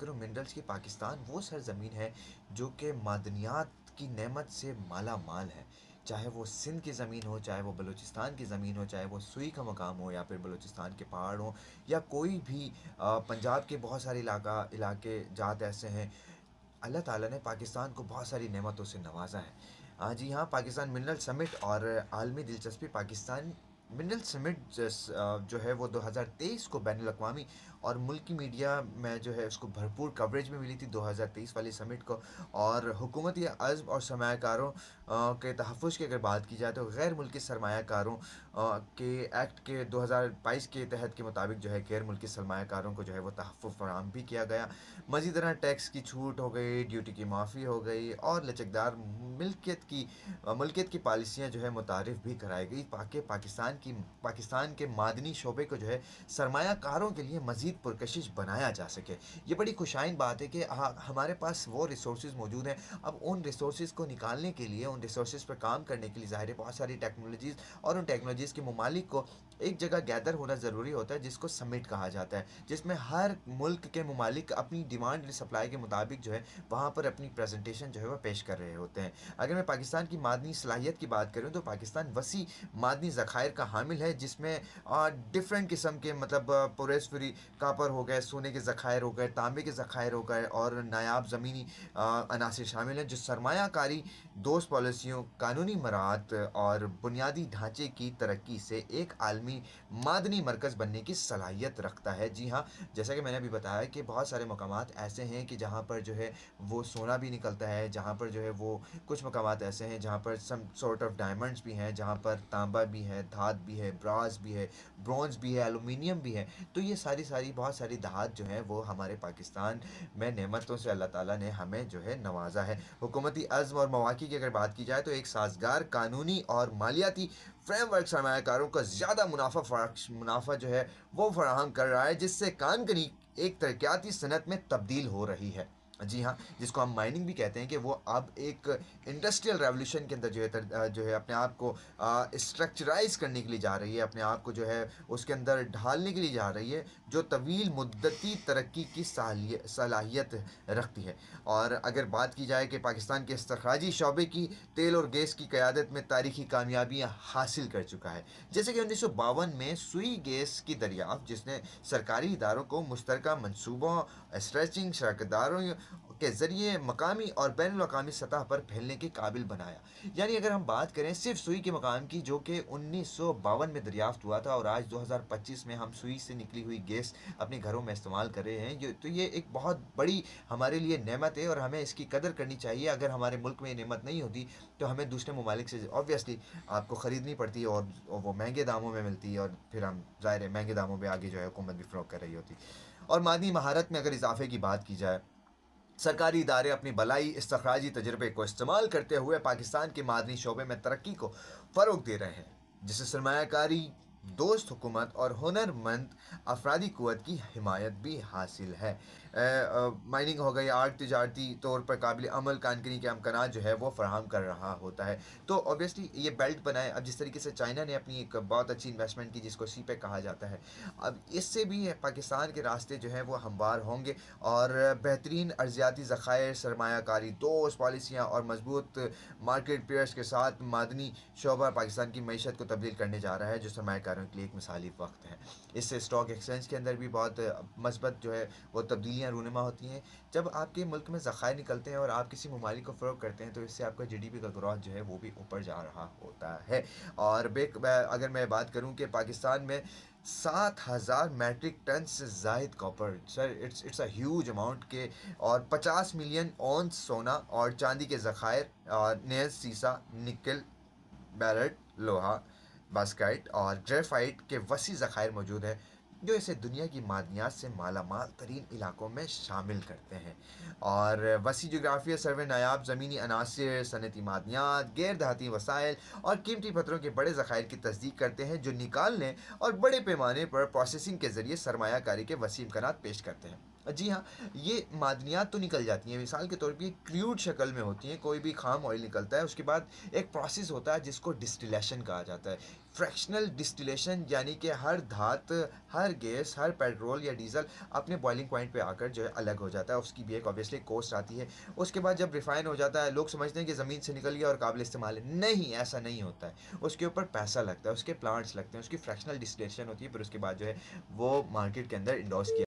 Minerals کی پاکستان وہ سرزمین ہے جو کہ معدنیات کی نعمت سے مالا مال ہے. چاہے وہ سندھ کی زمین ہو، چاہے وہ بلوچستان کی زمین ہو، چاہے وہ سوئی کا مقام ہو، یا پھر بلوچستان کے پہاڑ ہوں، یا کوئی بھی پنجاب کے بہت سارے علاقے جات ایسے ہیں. اللہ تعالیٰ نے پاکستان کو بہت ساری نعمتوں سے نوازا ہے. جی ہاں، پاکستان منرل سمٹ اور عالمی دلچسپی. پاکستان منرل سمٹ جو ہے وہ 2023 کو بین الاقوامی اور ملکی میڈیا میں جو ہے اس کو بھرپور کوریج میں ملی تھی 2023 والی سمٹ کو. اور حکومتی عزم اور سرمایہ کاروں کے تحفظ کی اگر بات کی جائے تو غیر ملکی سرمایہ کاروں کے ایکٹ کے 2022 کے تحت کے مطابق جو ہے غیر ملکی سرمایہ کاروں کو جو ہے وہ تحفظ فراہم بھی کیا گیا. مزید طرح ٹیکس کی چھوٹ ہو گئی، ڈیوٹی کی معافی ہو گئی، اور لچکدار ملکیت کی پالیسیاں جو ہے متعارف بھی کرائی گئی تاکہ پاکستان کے معدنی شعبے کو جو ہے سرمایہ کاروں کے لیے مزید پرکشش بنایا جا سکے. یہ بڑی خوشائن بات ہے کہ ہمارے پاس وہ ریسورسز موجود ہیں. اب ان ریسورسز کو نکالنے کے لیے، ان ریسورسز پر کام کرنے کے لیے ظاہر ہے بہت ساری ٹیکنالوجیز اور ان ٹیکنالوجیز کے ممالک کو ایک جگہ گیدر ہونا ضروری ہوتا ہے، جس کو سمٹ کہا جاتا ہے، جس میں ہر ملک کے ممالک اپنی ڈیمانڈ اینڈ سپلائی کے مطابق جو ہے وہاں پر اپنی پریزنٹیشن جو ہے وہ پیش کر رہے ہوتے ہیں. اگر میں پاکستان کی معدنی صلاحیت کی بات کروں تو پاکستان وسیع معدنی ذخائر کا حامل ہے، جس میں ڈفرینٹ قسم کے مطلب پوریسفری کاپر ہو گئے، سونے کے ذخائر ہو گئے، تانبے کے ذخائر ہو گئے، اور نایاب زمینی عناصر شامل ہیں جو سرمایہ کاری دوست پالیسیوں، قانونی مراعات اور بنیادی ڈھانچے کی ترقی سے ایک عالمی معدنی مرکز بننے کی صلاحیت رکھتا ہے. جی ہاں، جیسا کہ میں نے ابھی بتایا کہ بہت سارے مقامات ایسے ہیں کہ جہاں پر جو ہے وہ سونا بھی نکلتا ہے، جہاں پر جو ہے وہ کچھ مقامات ایسے ہیں جہاں پر سم سارٹ آف ڈائمنڈس بھی ہیں، جہاں پر تانبا بھی ہے، دھات بھی ہے، براس بھی ہے، برونز بھی ہے، ایلومینیم بھی ہے. تو یہ ساری بہت ساری دھات جو ہیں وہ ہمارے پاکستان میں نعمتوں سے اللہ تعالیٰ نے ہمیں جو ہے نوازا ہے. حکومتی عزم اور مواقع کی اگر بات کی جائے تو ایک سازگار قانونی اور مالیاتی فریم ورک سرمایہ کاروں کا زیادہ منافع جو ہے وہ فراہم کر رہا ہے، جس سے کان کنی ایک ترقیاتی صنعت میں تبدیل ہو رہی ہے. جی ہاں، جس کو ہم مائننگ بھی کہتے ہیں، کہ وہ اب ایک انڈسٹریل ریولیوشن کے اندر جو ہے اپنے آپ کو اسٹرکچرائز کرنے کے لیے جا رہی ہے، اپنے آپ کو جو ہے اس کے اندر ڈھالنے کے لیے جا رہی ہے، جو طویل مدتی ترقی کی صلاحیت رکھتی ہے. اور اگر بات کی جائے کہ پاکستان کے استخراجی شعبے کی تیل اور گیس کی قیادت میں تاریخی کامیابیاں حاصل کر چکا ہے، جیسے کہ 1952 میں سوئی گیس کی دریافت، جس نے سرکاری اداروں کو مشترکہ منصوبوں، اسٹریچنگ شراکت داروں کے ذریعے مقامی اور بین الاقوامی سطح پر پھیلنے کے قابل بنایا. یعنی اگر ہم بات کریں صرف سوئی کے مقام کی، جو کہ 1952 میں دریافت ہوا تھا، اور آج 2025 میں ہم سوئی سے نکلی ہوئی گیس اپنے گھروں میں استعمال کر رہے ہیں، تو یہ ایک بہت بڑی ہمارے لیے نعمت ہے، اور ہمیں اس کی قدر کرنی چاہیے. اگر ہمارے ملک میں یہ نعمت نہیں ہوتی تو ہمیں دوسرے ممالک سے آبویسلی آپ کو خریدنی پڑتی، اور وہ مہنگے داموں میں ملتی، اور پھر ہم ظاہر ہے مہنگے داموں پہ آگے جو ہے حکومت بھی فروغ کر رہی ہوتی. اور معدنی مہارت میں اگر اضافے کی بات کی جائے، سرکاری ادارے اپنی بلائی استخراجی تجربے کو استعمال کرتے ہوئے پاکستان کے معدنی شعبے میں ترقی کو فروغ دے رہے ہیں، جسے سرمایہ کاری دوست حکومت اور ہنرمند افرادی قوت کی حمایت بھی حاصل ہے. مائننگ ہو گئی، آرٹ تجارتی طور پر قابل عمل کانکنی کے امکانات جو ہے وہ فراہم کر رہا ہوتا ہے. تو اوبیسلی یہ بیلٹ بنائے. اب جس طریقے سے چائنا نے اپنی ایک بہت اچھی انویسٹمنٹ کی، جس کو سی پیک کہا جاتا ہے، اب اس سے بھی پاکستان کے راستے جو ہیں وہ ہموار ہوں گے، اور بہترین ارضیاتی ذخائر، سرمایہ کاری دوست پالیسیاں اور مضبوط مارکیٹ پیئرس کے ساتھ معدنی شعبہ پاکستان کی معیشت کو تبدیل کرنے جا رہا ہے، جو سرمایہ کاروں کے لیے ایک مثالی وقت ہے. اس سے اسٹاک ایکسچینج کے اندر بھی بہت مثبت جو ہے وہ تبدیلیاں رونما ہوتی ہیں. جب آپ کے ملک میں ذخائر نکلتے ہیں اور آپ کسی ممالک کو فروغ کرتے ہیں، تو اس سے آپ کا جی ڈی پی کا گروتھ جو ہے وہ بھی اوپر جا رہا ہوتا ہے. اور اگر میں بات کروں کہ پاکستان میں 7,000 میٹرک ٹن سے زائد copper, sir it's a huge amount کے، اور 50 ملین اونس سونا اور چاندی کے ذخائر، نیز، سیسا، نکل، بیرٹ، لوہا، باسکائٹ اور گریفائٹ کے وسیع ذخائر موجود ہیں، جو اسے دنیا کی معدنیات سے مالا مال ترین علاقوں میں شامل کرتے ہیں. اور وسیع جغرافیہ سروے نایاب زمینی عناصر، صنعتی معدنیات، غیر دھاتی وسائل اور قیمتی پتھروں کے بڑے ذخائر کی تصدیق کرتے ہیں، جو نکالنے اور بڑے پیمانے پر پروسیسنگ کے ذریعے سرمایہ کاری کے وسیع امکانات پیش کرتے ہیں. جی ہاں، یہ معدنیات تو نکل جاتی ہیں، مثال کے طور پہ یہ کریوڈ شکل میں ہوتی ہیں، کوئی بھی خام آئل نکلتا ہے، اس کے بعد ایک پروسیس ہوتا ہے جس کو ڈسٹیلیشن کہا جاتا ہے۔ فریکشنل ڈسٹیلیشن یعنی کہ ہر دھات، ہر گیس، ہر پیٹرول یا ڈیزل اپنے بوائلنگ پوائنٹ پہ آ کر جو ہے الگ ہو جاتا ہے، اس کی بھی ایک اوبیسلی کوسٹ آتی ہے۔ اس کے بعد جب ریفائن ہو جاتا ہے، لوگ سمجھتے ہیں کہ زمین سے نکل گیا اور قابل استعمال ہے، نہیں ایسا نہیں ہوتا ہے، اس کے اوپر پیسہ لگتا ہے، اس کے پلانٹس لگتے ہیں، اس کی فریکشنل ڈسٹیلیشن ہوتی ہے، پھر اس کے بعد جو ہے وہ مارکیٹ کے اندر انڈورس کیا